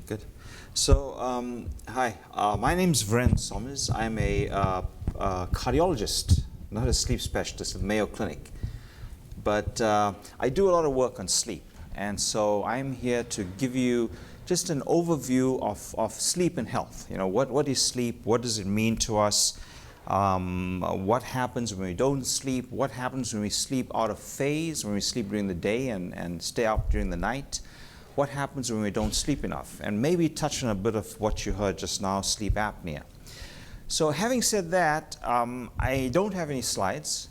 Good. So, hi, my name's Virend Somers. I'm a cardiologist, not a sleep specialist at Mayo Clinic. But I do a lot of work on sleep. And so I'm here to give you just an overview of sleep and health. You know, what is sleep? What does it mean to us? What happens when we don't sleep? What happens when we sleep out of phase, when we sleep during the day and stay up during the night? What happens when we don't sleep enough? And maybe touch on a bit of what you heard just now, sleep apnea. So having said that, I don't have any slides.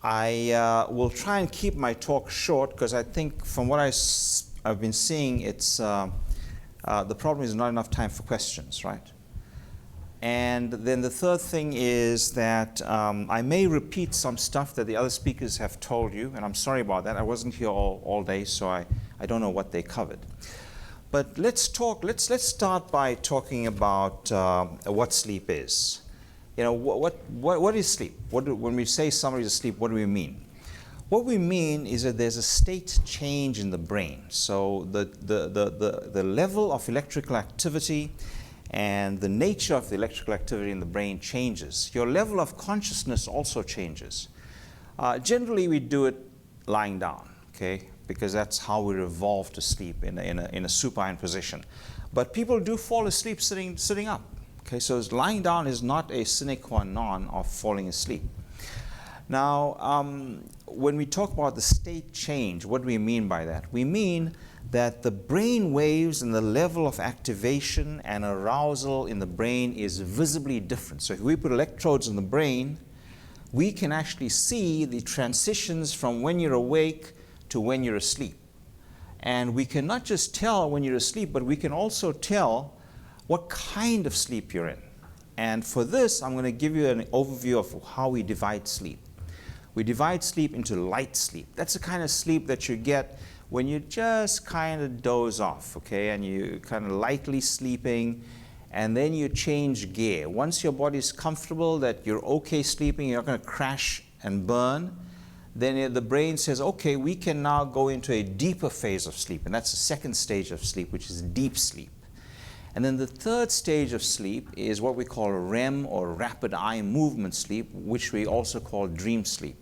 I will try and keep my talk short because I think from what I've been seeing, it's the problem is not enough time for questions, right? And then the third thing is that I may repeat some stuff that the other speakers have told you, and I'm sorry about that. I wasn't here all day, so I don't know what they covered. But let's start by talking about what sleep is. You know, what is sleep? When we say somebody's asleep, what do we mean? What we mean is that there's a state change in the brain. So the level of electrical activity and the nature of the electrical activity in the brain changes. Your level of consciousness also changes. Generally, we do it lying down, okay? Because that's how we're evolved to sleep in a supine position. But people do fall asleep sitting up. Okay, so lying down is not a sine qua non of falling asleep. Now, when we talk about the state change, what do we mean by that? We mean that the brain waves and the level of activation and arousal in the brain is visibly different. So if we put electrodes in the brain, we can actually see the transitions from when you're awake to when you're asleep. And we can not just tell when you're asleep, but we can also tell what kind of sleep you're in. And for this, I'm going to give you an overview of how we divide sleep. We divide sleep into light sleep. That's the kind of sleep that you get when you just kind of doze off, okay, and you kind of lightly sleeping, and then you change gear. Once your body's comfortable that you're okay sleeping, you're not going to crash and burn, then the brain says, okay, we can now go into a deeper phase of sleep, and that's the second stage of sleep, which is deep sleep. And then the third stage of sleep is what we call REM, or rapid eye movement sleep, which we also call dream sleep,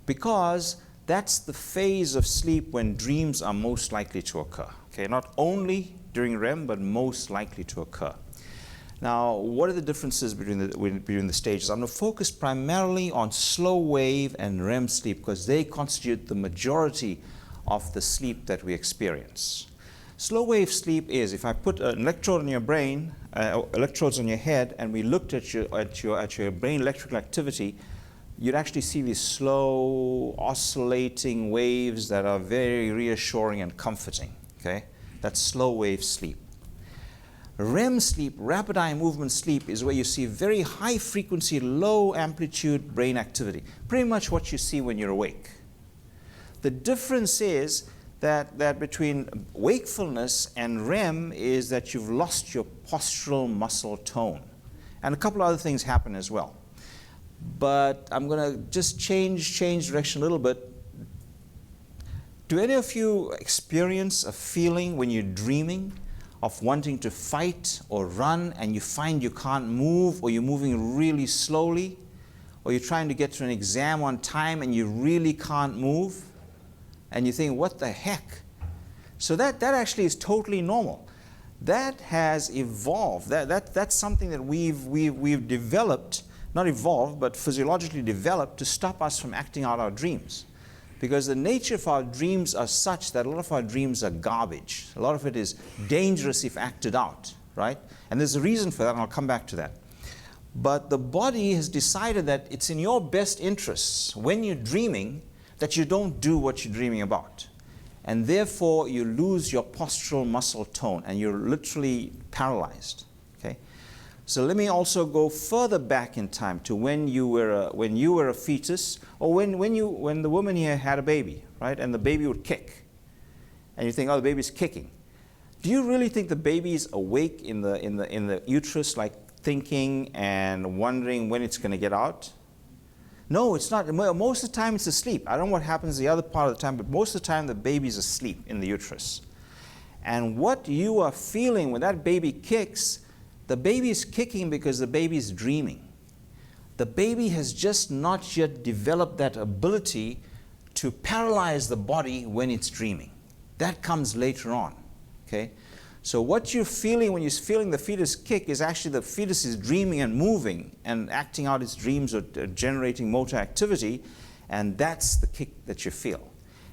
because that's the phase of sleep when dreams are most likely to occur. Okay, not only during REM, but most likely to occur. Now, what are the differences between the stages? I'm going to focus primarily on slow wave and REM sleep because they constitute the majority of the sleep that we experience. Slow wave sleep is if I put an electrode in your brain, electrodes on your head, and we looked at your brain electrical activity, you'd actually see these slow oscillating waves that are very reassuring and comforting. Okay, that's slow wave sleep. REM sleep, rapid eye movement sleep, is where you see very high frequency, low amplitude brain activity. Pretty much what you see when you're awake. The difference is that between wakefulness and REM is that you've lost your postural muscle tone. And a couple other things happen as well. But I'm going to just change direction a little bit. Do any of you experience a feeling when you're dreaming of wanting to fight or run and you find you can't move, or you're moving really slowly, or you're trying to get to an exam on time and you really can't move, and you think, what the heck? So that actually is totally normal. That has evolved. That's something that we've developed, not evolved, but physiologically developed to stop us from acting out our dreams. Because the nature of our dreams are such that a lot of our dreams are garbage. A lot of it is dangerous if acted out, right? And there's a reason for that, and I'll come back to that. But the body has decided that it's in your best interests when you're dreaming that you don't do what you're dreaming about. And therefore, you lose your postural muscle tone, and you're literally paralyzed, okay? So let me also go further back in time to when you were a fetus, or when the woman here had a baby, right? And the baby would kick, and you think, oh, the baby's kicking. Do you really think the baby's awake in the uterus, like thinking and wondering when it's going to get out? No, it's not. Most of the time it's asleep. I don't know what happens the other part of the time, but most of the time the baby's asleep in the uterus. And what you are feeling when that baby kicks, the baby is kicking because the baby is dreaming. The baby has just not yet developed that ability to paralyze the body when it's dreaming. That comes later on, okay? So what you're feeling when you're feeling the fetus kick is actually the fetus is dreaming and moving and acting out its dreams or generating motor activity, and that's the kick that you feel.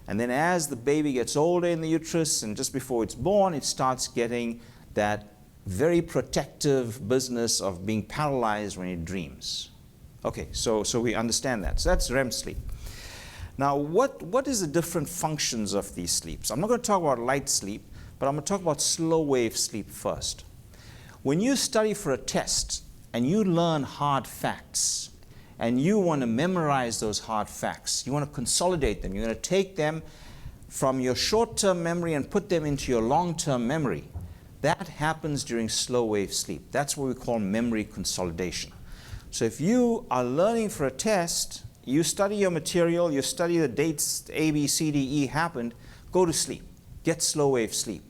And then as the baby gets older in the uterus and just before it's born, it starts getting that very protective business of being paralyzed when it dreams. Okay, so we understand that. So that's REM sleep. Now, what is the different functions of these sleeps? I'm not going to talk about light sleep, but I'm going to talk about slow wave sleep first. When you study for a test and you learn hard facts and you want to memorize those hard facts, you want to consolidate them, you're going to take them from your short-term memory and put them into your long-term memory, that happens during slow wave sleep. That's what we call memory consolidation. So if you are learning for a test, you study your material, you study the dates A, B, C, D, E happened, go to sleep. Get slow wave sleep.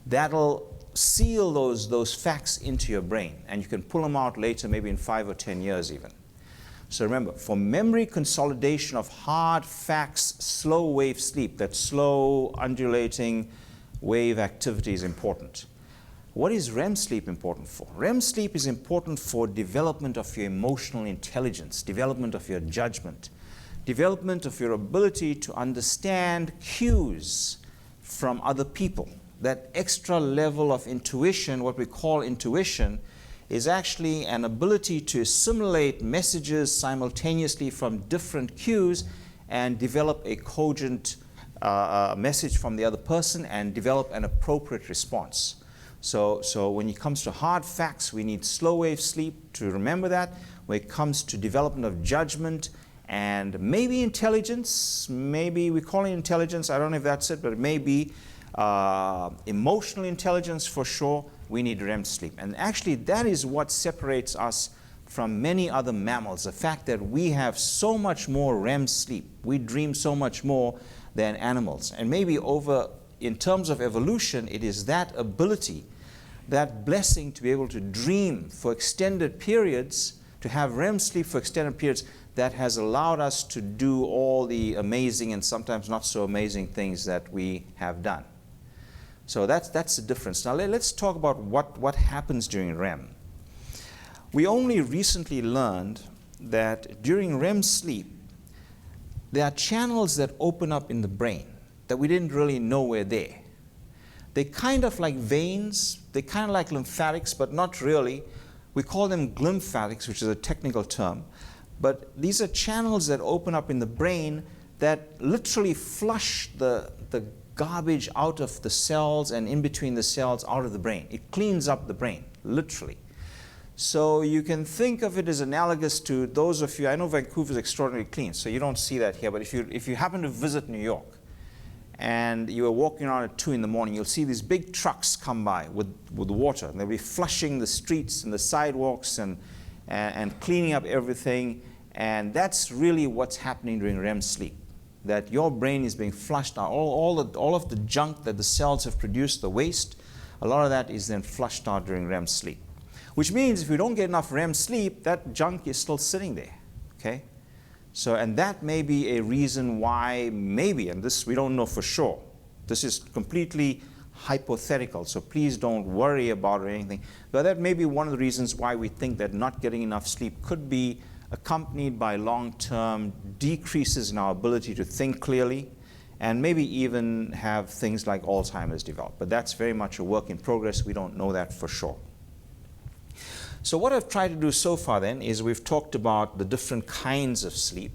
That'll seal those facts into your brain, and you can pull them out later, maybe in 5 or 10 years even. So remember, for memory consolidation of hard facts, slow wave sleep, that slow undulating wave activity is important. What is REM sleep important for? REM sleep is important for development of your emotional intelligence, development of your judgment, development of your ability to understand cues from other people. That extra level of intuition, what we call intuition, is actually an ability to assimilate messages simultaneously from different cues and develop a cogent message from the other person and develop an appropriate response. So when it comes to hard facts, we need slow wave sleep to remember that. When it comes to development of judgment and maybe intelligence, maybe we call it intelligence, I don't know if that's it, but it may be emotional intelligence for sure, we need REM sleep. And actually that is what separates us from many other mammals, the fact that we have so much more REM sleep. We dream so much more than animals. And maybe in terms of evolution, it is that ability, that blessing to be able to dream for extended periods, to have REM sleep for extended periods, that has allowed us to do all the amazing and sometimes not so amazing things that we have done. So that's the difference. Now let's talk about what happens during REM. We only recently learned that during REM sleep, there are channels that open up in the brain that we didn't really know were there. They're kind of like veins, they're kind of like lymphatics, but not really. We call them glymphatics, which is a technical term. But these are channels that open up in the brain that literally flush the garbage out of the cells and in between the cells out of the brain. It cleans up the brain, literally. So you can think of it as analogous to those of you, I know Vancouver is extraordinarily clean, so you don't see that here, but if you happen to visit New York and you are walking around at 2 in the morning, you'll see these big trucks come by with water, and they'll be flushing the streets and the sidewalks and cleaning up everything, and that's really what's happening during REM sleep. That your brain is being flushed out. All of the junk that the cells have produced, the waste, a lot of that is then flushed out during REM sleep. Which means if you don't get enough REM sleep, that junk is still sitting there, okay? So, and that may be a reason why maybe, and this we don't know for sure, this is completely hypothetical, so please don't worry about it or anything, but that may be one of the reasons why we think that not getting enough sleep could be accompanied by long-term decreases in our ability to think clearly, and maybe even have things like Alzheimer's develop. But that's very much a work in progress. We don't know that for sure. So what I've tried to do so far then is we've talked about the different kinds of sleep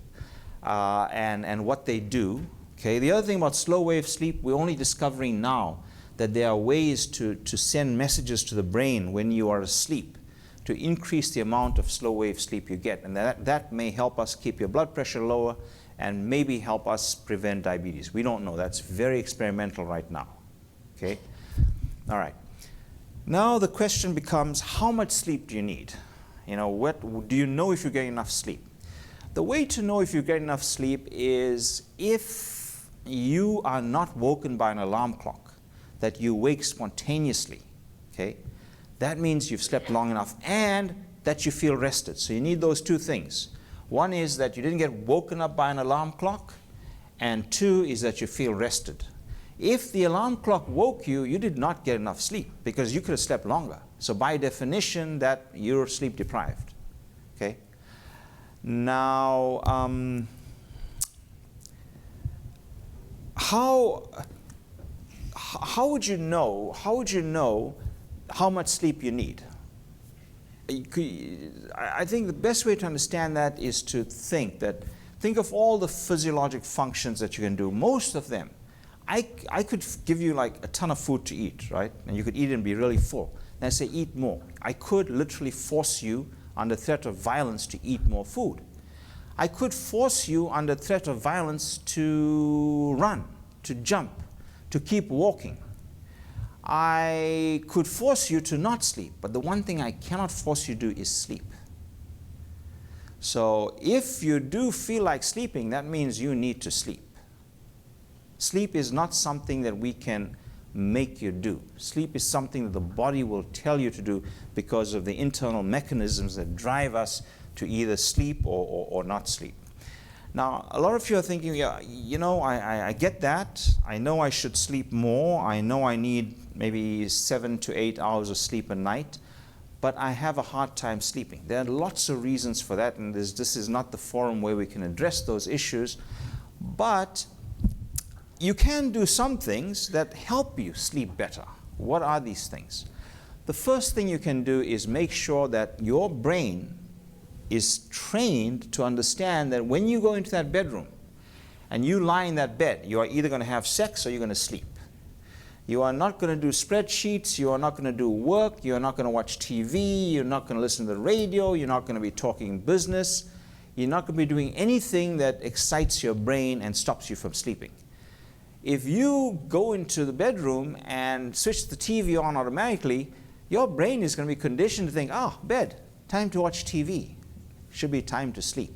and what they do. Okay. The other thing about slow wave sleep, we're only discovering now that there are ways to send messages to the brain when you are asleep to increase the amount of slow wave sleep you get. And that may help us keep your blood pressure lower and maybe help us prevent diabetes. We don't know. That's very experimental right now. Okay? All right. Now the question becomes, how much sleep do you need? You know, what do you know if you're getting enough sleep? The way to know if you're getting enough sleep is if you are not woken by an alarm clock. that you wake spontaneously, okay, that means you've slept long enough and that you feel rested. So you need those two things. One is that you didn't get woken up by an alarm clock, and two is that you feel rested. If the alarm clock woke you, you did not get enough sleep because you could have slept longer. So by definition, that you're sleep deprived. Okay. Now, how would you know? How would you know how much sleep you need? I think the best way to understand that is to think of all the physiologic functions that you can do. Most of them, I could give you like a ton of food to eat, right? And you could eat and be really full. And I say eat more. I could literally force you under threat of violence to eat more food. I could force you under threat of violence to run, to jump, to keep walking. I could force you to not sleep, but the one thing I cannot force you to do is sleep. So if you do feel like sleeping, that means you need to sleep. Sleep is not something that we can make you do. Sleep is something that the body will tell you to do because of the internal mechanisms that drive us to either sleep or not sleep. Now, a lot of you are thinking, yeah, you know, I get that. I know I should sleep more. I know I need maybe 7 to 8 hours of sleep a night, but I have a hard time sleeping. There are lots of reasons for that, and this is not the forum where we can address those issues, but you can do some things that help you sleep better. What are these things? The first thing you can do is make sure that your brain is trained to understand that when you go into that bedroom and you lie in that bed, you are either going to have sex or you're going to sleep. You are not going to do spreadsheets, you are not going to do work, you are not going to watch TV, you're not going to listen to the radio, you're not going to be talking business, you're not going to be doing anything that excites your brain and stops you from sleeping. If you go into the bedroom and switch the TV on automatically, your brain is going to be conditioned to think, oh, bed, time to watch TV. Should be time to sleep.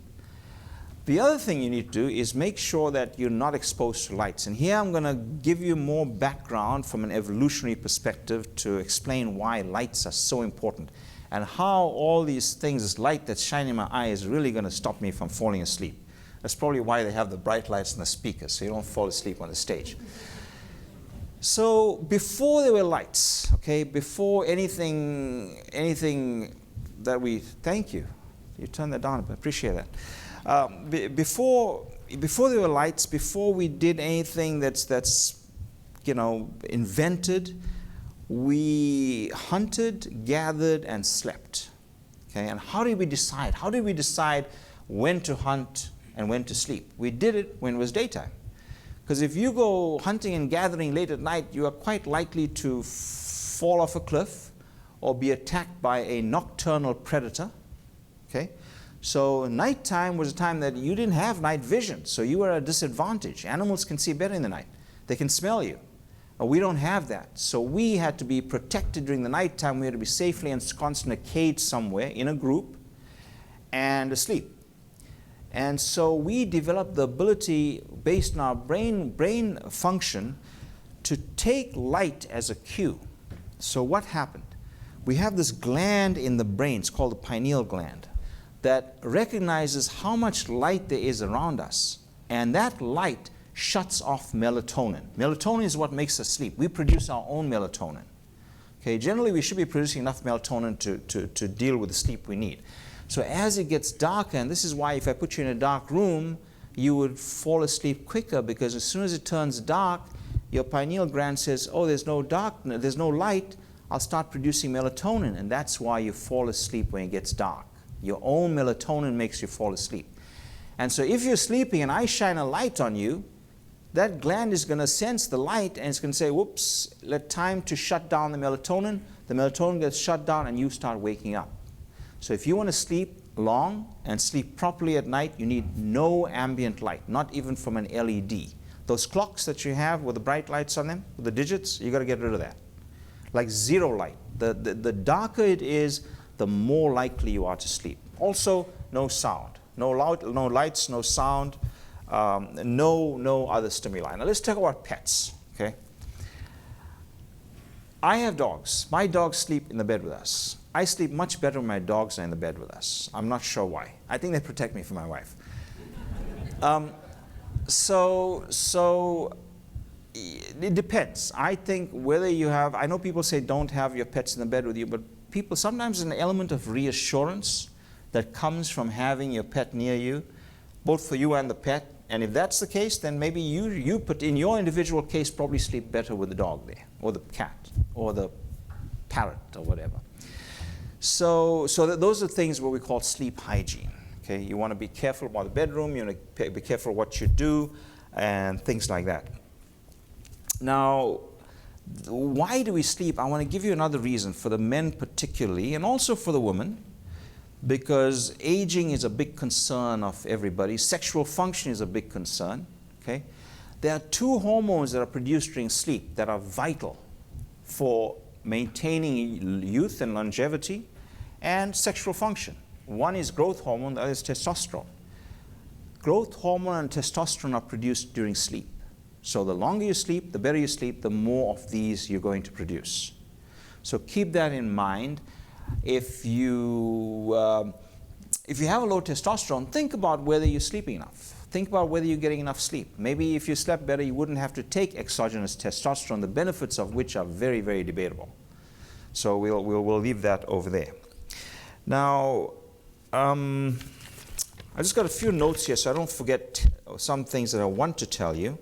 The other thing you need to do is make sure that you're not exposed to lights. And here I'm going to give you more background from an evolutionary perspective to explain why lights are so important and how all these things, this light that's shining in my eye, is really going to stop me from falling asleep. That's probably why they have the bright lights and the speakers, so you don't fall asleep on the stage. So before there were lights, okay, before anything that we, thank you. You turned that down, I appreciate that. Before there were lights, before we did anything that's you know, invented, we hunted, gathered, and slept. Okay, and how did we decide? How did we decide when to hunt and when to sleep? We did it when it was daytime. Because if you go hunting and gathering late at night, you are quite likely to fall off a cliff or be attacked by a nocturnal predator. Okay? So nighttime was a time that you didn't have night vision, so you were at a disadvantage. Animals can see better in the night. They can smell you. We don't have that. So we had to be protected during the nighttime. We had to be safely ensconced in a cage somewhere in a group and asleep. And so we developed the ability, based on our brain function, to take light as a cue. So what happened? We have this gland in the brain, it's called the pineal gland, that recognizes how much light there is around us, and that light shuts off melatonin. Melatonin is what makes us sleep. We produce our own melatonin. Okay, generally we should be producing enough melatonin to deal with the sleep we need. So as it gets darker, and this is why if I put you in a dark room, you would fall asleep quicker, because as soon as it turns dark, your pineal gland says, oh, there's no darkness, there's no light, I'll start producing melatonin, and that's why you fall asleep when it gets dark. Your own melatonin makes you fall asleep. And so if you're sleeping and I shine a light on you, that gland is going to sense the light and it's going to say, whoops, time to shut down the melatonin. The melatonin gets shut down and you start waking up. So if you want to sleep long and sleep properly at night, you need no ambient light, not even from an LED. Those clocks that you have with the bright lights on them, with the digits, you got to get rid of that. Like zero light. The darker it is, the more likely you are to sleep. Also, no sound. No lights, no sound, no other stimuli. Now let's talk about pets. Okay. I have dogs. My dogs sleep in the bed with us. I sleep much better when my dogs are in the bed with us. I'm not sure why. I think they protect me from my wife. So it depends. I think whether you have, I know people say don't have your pets in the bed with you, but people, sometimes there's an element of reassurance that comes from having your pet near you, both for you and the pet. And if that's the case, then maybe you put in your individual case probably sleep better with the dog there, or the cat, or the parrot, or whatever. So those are things what we call sleep hygiene. Okay, you want to be careful about the bedroom, you want to be careful what you do, and things like that. Now, why do we sleep? I want to give you another reason for the men particularly, and also for the women, because aging is a big concern of everybody. Sexual function is a big concern. Okay? There are two hormones that are produced during sleep that are vital for maintaining youth and longevity and sexual function. One is growth hormone, the other is testosterone. Growth hormone and testosterone are produced during sleep. So the longer you sleep, the better you sleep, the more of these you're going to produce. So keep that in mind. If you have a low testosterone, think about whether you're sleeping enough. Think about whether you're getting enough sleep. Maybe if you slept better, you wouldn't have to take exogenous testosterone, the benefits of which are very, very debatable. So we'll leave that over there. Now, I just got a few notes here so I don't forget some things that I want to tell you.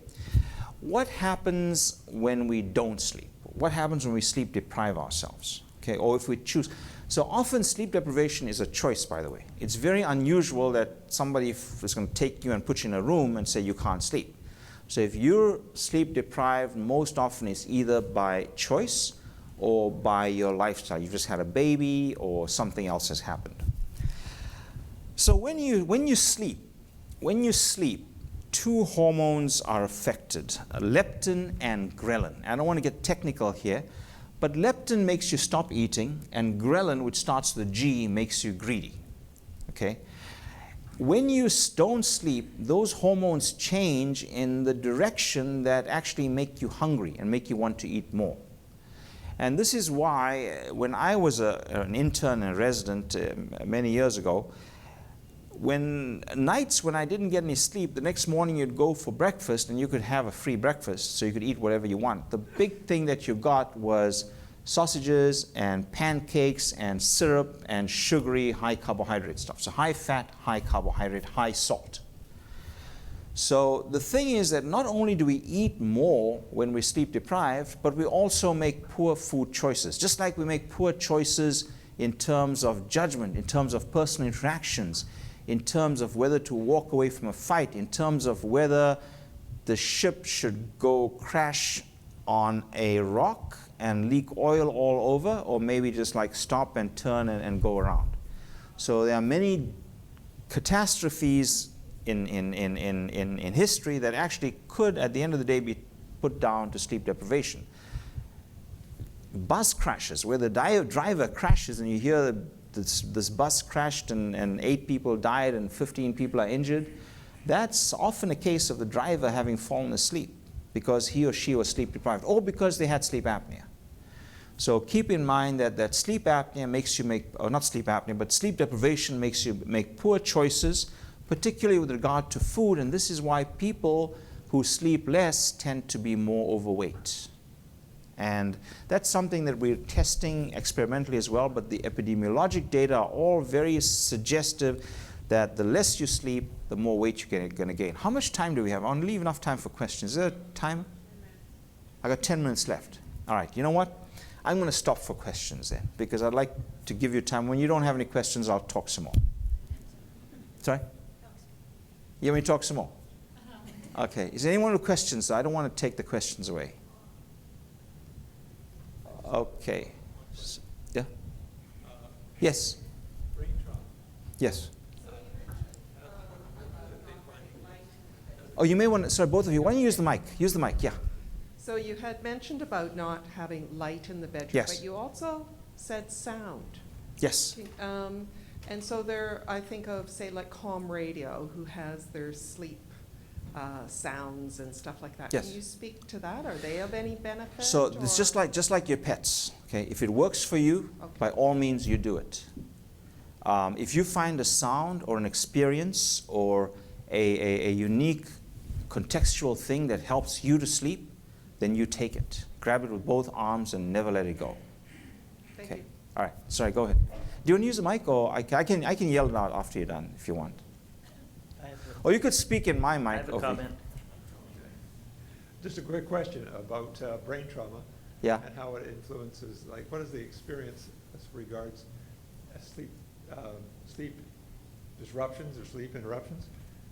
What happens when we don't sleep? What happens when we sleep deprive ourselves? Okay, or if we choose. So often sleep deprivation is a choice, by the way. It's very unusual that somebody is going to take you and put you in a room and say you can't sleep. So if you're sleep deprived, most often it's either by choice or by your lifestyle. You've just had a baby or something else has happened. So when you sleep, two hormones are affected, leptin and ghrelin. I don't want to get technical here, but leptin makes you stop eating, and ghrelin, which starts with a G, makes you greedy. Okay? When you don't sleep, those hormones change in the direction that actually make you hungry and make you want to eat more. And this is why when I was an intern and resident many years ago, nights when I didn't get any sleep, the next morning you'd go for breakfast and you could have a free breakfast, so you could eat whatever you want. The big thing that you got was sausages and pancakes and syrup and sugary, high carbohydrate stuff. So high fat, high carbohydrate, high salt. So the thing is that not only do we eat more when we're sleep deprived, but we also make poor food choices. Just like we make poor choices in terms of judgment, in terms of personal interactions, in terms of whether to walk away from a fight, in terms of whether the ship should go crash on a rock and leak oil all over, or maybe just like stop and turn and go around. So there are many catastrophes in history that actually could, at the end of the day, be put down to sleep deprivation. Bus crashes, where the driver crashes and you hear this bus crashed and 8 people died and 15 people are injured, that's often a case of the driver having fallen asleep because he or she was sleep deprived, or because they had sleep apnea. So keep in mind that sleep apnea makes you make, or not sleep apnea, but sleep deprivation makes you make poor choices, particularly with regard to food, and this is why people who sleep less tend to be more overweight. And that's something that we're testing experimentally as well, but the epidemiologic data are all very suggestive that the less you sleep, the more weight you're going to gain. How much time do we have? I want to leave enough time for questions. Is there time? I got 10 minutes left. All right, you know what? I'm going to stop for questions then, because I'd like to give you time. When you don't have any questions, I'll talk some more. Sorry? You want me to talk some more? Okay. Is there anyone with questions? I don't want to take the questions away. Okay. Yeah? Yes? Yes. Oh, you may want to, sorry, both of you. Why don't you use the mic? Use the mic, yeah. So you had mentioned about not having light in the bedroom, Yes. but you also said sound. Yes. And so there, I think of, say, like Calm Radio, who has their sleep sounds and stuff like that. Yes. Can you speak to that? Are they of any benefit? So it's just like your pets. Okay, if it works for you, by all means you do it. If you find a sound or an experience or a unique contextual thing that helps you to sleep, then you take it. Grab it with both arms and never let it go. Thank Okay. you. All right. Sorry. Go ahead. Do you want to use the mic, or I can yell it out after you're done if you want. Or you could speak in my mic. I have a comment. Just a quick question about brain trauma. Yeah. And how it influences, like, what is the experience as regards sleep disruptions or sleep interruptions?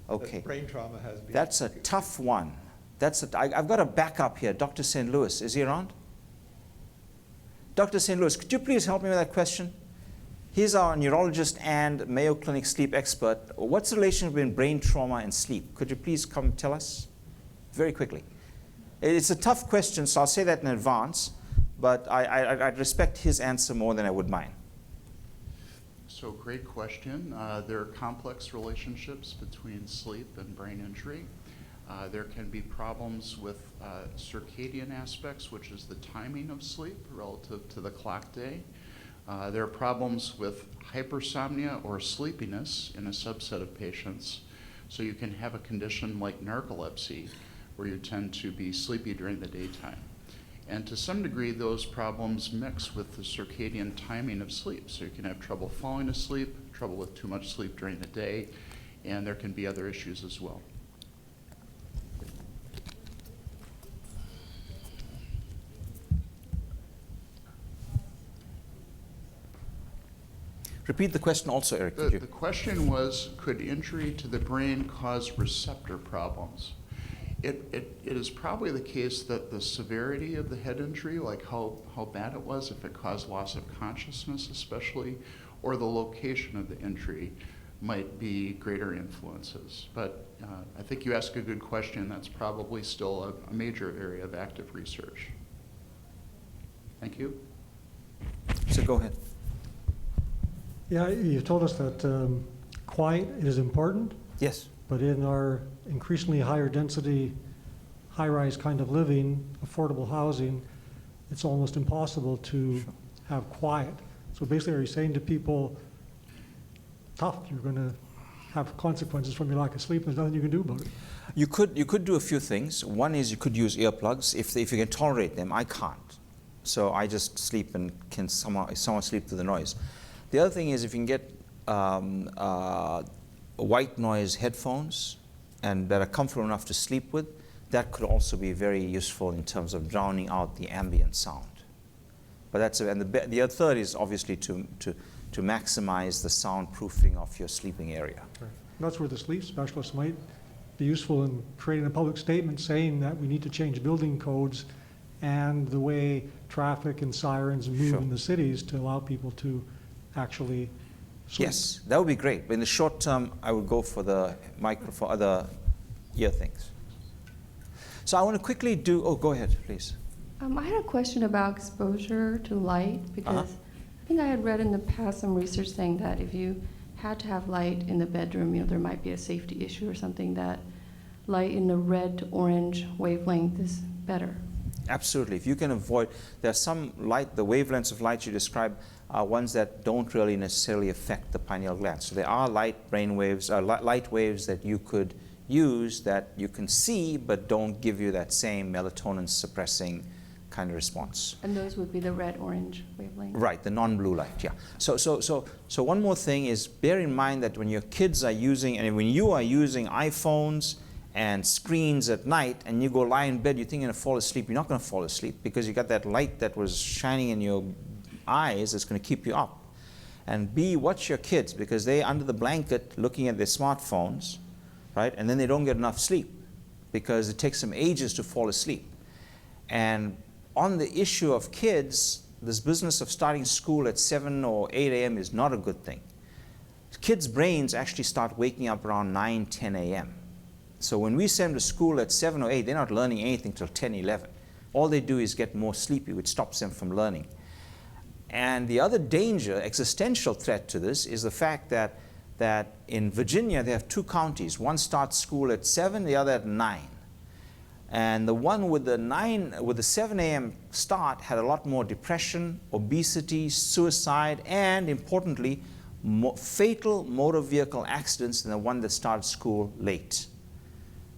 Okay. That brain trauma has been. That's a tough one. I've got a backup here. Dr. St. Louis, is he around? Dr. St. Louis, could you please help me with that question? He's our neurologist and Mayo Clinic sleep expert. What's the relation between brain trauma and sleep? Could you please come tell us very quickly? It's a tough question, so I'll say that in advance, but I'd respect his answer more than I would mine. So great question. There are complex relationships between sleep and brain injury. There can be problems with circadian aspects, which is the timing of sleep relative to the clock day. There are problems with hypersomnia or sleepiness in a subset of patients. So you can have a condition like narcolepsy, where you tend to be sleepy during the daytime. And to some degree, those problems mix with the circadian timing of sleep. So you can have trouble falling asleep, trouble with too much sleep during the day, and there can be other issues as well. Repeat the question also, Eric. Could you? The question was, could injury to the brain cause receptor problems? It is probably the case that the severity of the head injury, like how bad it was, if it caused loss of consciousness especially, or the location of the injury might be greater influences. But I think you ask a good question. That's probably still a major area of active research. Thank you. So go ahead. Yeah, you've told us that quiet is important, Yes. but in our increasingly higher density, high-rise kind of living, affordable housing, it's almost impossible to have quiet. So basically, are you saying to people, tough, you're going to have consequences from your lack of sleep, there's nothing you can do about it? You could do a few things. One is you could use earplugs if you can tolerate them. I can't. So I just sleep and can somehow sleep through the noise. The other thing is if you can get white noise headphones and that are comfortable enough to sleep with, that could also be very useful in terms of drowning out the ambient sound. But the third is obviously to maximize the soundproofing of your sleeping area. Right. That's where the sleep specialist might be useful in creating a public statement saying that we need to change building codes and the way traffic and sirens move Sure. in the cities to allow people to actually sleep. Yes, that would be great. But in the short term, I would go for the for other ear things. So I want to quickly go ahead, please. I had a question about exposure to light because I think I had read in the past some research saying that if you had to have light in the bedroom, there might be a safety issue or something, that light in the red to orange wavelength is better. Absolutely. If you can avoid, there's some light, the wavelengths of light you describe are ones that don't really necessarily affect the pineal gland. So there are light brain waves, light waves that you could use that you can see but don't give you that same melatonin suppressing kind of response. And those would be the red-orange wavelength? Right, the non-blue light, yeah. So one more thing is bear in mind that when your kids are using, and when you are using iPhones and screens at night and you go lie in bed, you think you're going to fall asleep, you're not going to fall asleep because you got that light that was shining in your eyes that's going to keep you up. And B, watch your kids because they're under the blanket looking at their smartphones, right? And then they don't get enough sleep because it takes them ages to fall asleep. And on the issue of kids, this business of starting school at 7 or 8 a.m. is not a good thing. Kids' brains actually start waking up around 9, 10 a.m. So when we send them to school at 7 or 8, they're not learning anything till 10, 11. All they do is get more sleepy, which stops them from learning. And the other danger, existential threat to this, is the fact that that in Virginia they have 2 counties. One starts school at 7, the other at 9. And the one with the 7 a.m. start had a lot more depression, obesity, suicide, and importantly, fatal motor vehicle accidents than the one that started school late.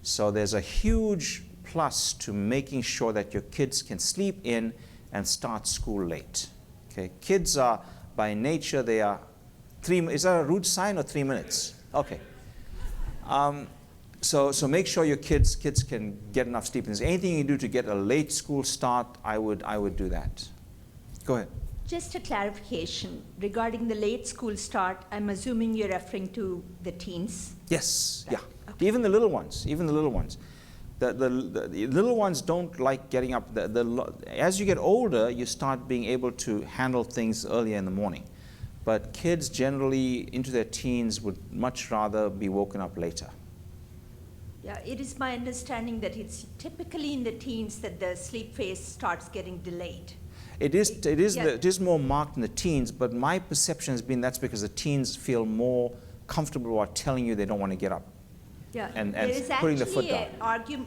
So there's a huge plus to making sure that your kids can sleep in and start school late. Okay, kids are by nature, they are 3. Is that a rude sign or 3 minutes? Okay. So make sure your kids can get enough sleep. If there's anything you do to get a late school start, I would do that. Go ahead. Just a clarification regarding the late school start. I'm assuming you're referring to the teens. Yes. Right. Yeah. Okay. Even the little ones. Even the little ones. The little ones don't like getting up. As you get older, you start being able to handle things earlier in the morning. But kids generally into their teens would much rather be woken up later. Yeah, it is my understanding that it's typically in the teens that the sleep phase starts getting delayed. It Yeah. is more marked in the teens, but my perception has been that's because the teens feel more comfortable about telling you they don't want to get up. Yeah, And there is putting the foot actually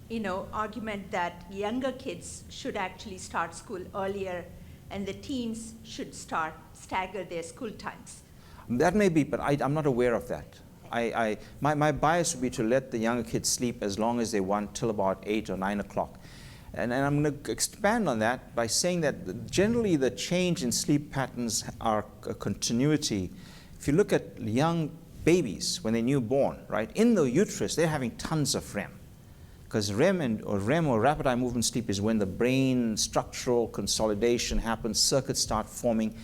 Yeah. argument that younger kids should actually start school earlier, and the teens should stagger their school times. That may be, but I'm not aware of that. My bias would be to let the younger kids sleep as long as they want till about 8 or 9 o'clock. And I'm going to expand on that by saying that generally the change in sleep patterns are a continuity. If you look at young babies when they're newborn, right, in the uterus, they're having tons of REM. Because REM or rapid eye movement sleep is when the brain structural consolidation happens, circuits start forming,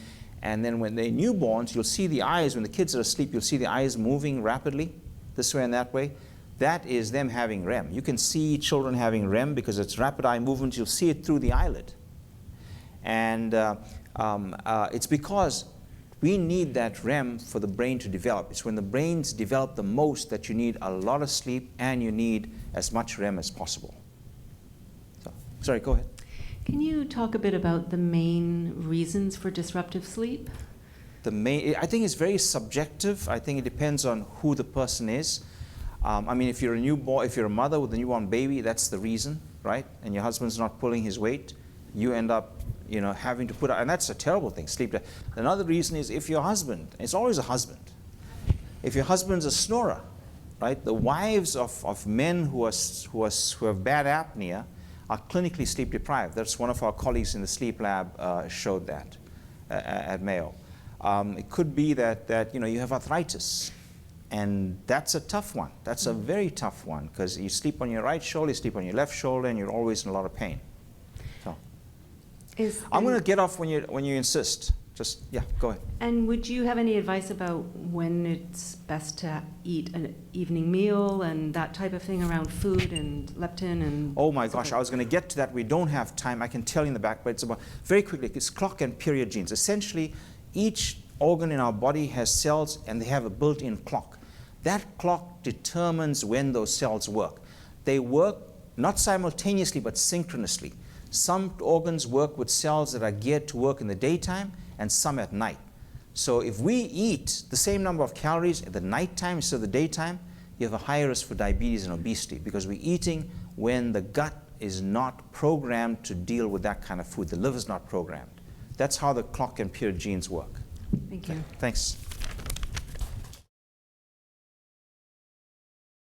and then when they're newborns, you'll see the eyes, when the kids are asleep, you'll see the eyes moving rapidly, this way and that way. That is them having REM. You can see children having REM because it's rapid eye movement. You'll see it through the eyelid. And it's because we need that REM for the brain to develop. It's when the brains develop the most that you need a lot of sleep and you need as much REM as possible. So, sorry, go ahead. Can you talk a bit about the main reasons for disruptive sleep? I think it's very subjective. I think it depends on who the person is. I mean, if you're a mother with a newborn baby, that's the reason, right? And your husband's not pulling his weight, you end up, having to put out, and that's a terrible thing, sleep. Another reason is if your husband, it's always a husband. If your husband's a snorer, right? The wives of men who have bad apnea are clinically sleep deprived. That's one of our colleagues in the sleep lab showed that at Mayo. It could be that you have arthritis. And that's a tough one. That's a very tough one because you sleep on your right shoulder, you sleep on your left shoulder, and you're always in a lot of pain. So, I'm going to get off when you insist. Just, yeah, go ahead. And would you have any advice about when it's best to eat an evening meal and that type of thing around food and leptin and... Oh my gosh, I was going to get to that. We don't have time. I can tell you in the back, but it's about, very quickly, it's clock and period genes. Essentially, each organ in our body has cells and they have a built-in clock. That clock determines when those cells work. They work not simultaneously but synchronously. Some organs work with cells that are geared to work in the daytime and some at night. So if we eat the same number of calories at the nighttime instead of the daytime, you have a higher risk for diabetes and obesity because we're eating when the gut is not programmed to deal with that kind of food. The liver's not programmed. That's how the clock and period genes work. Thank you. Thanks.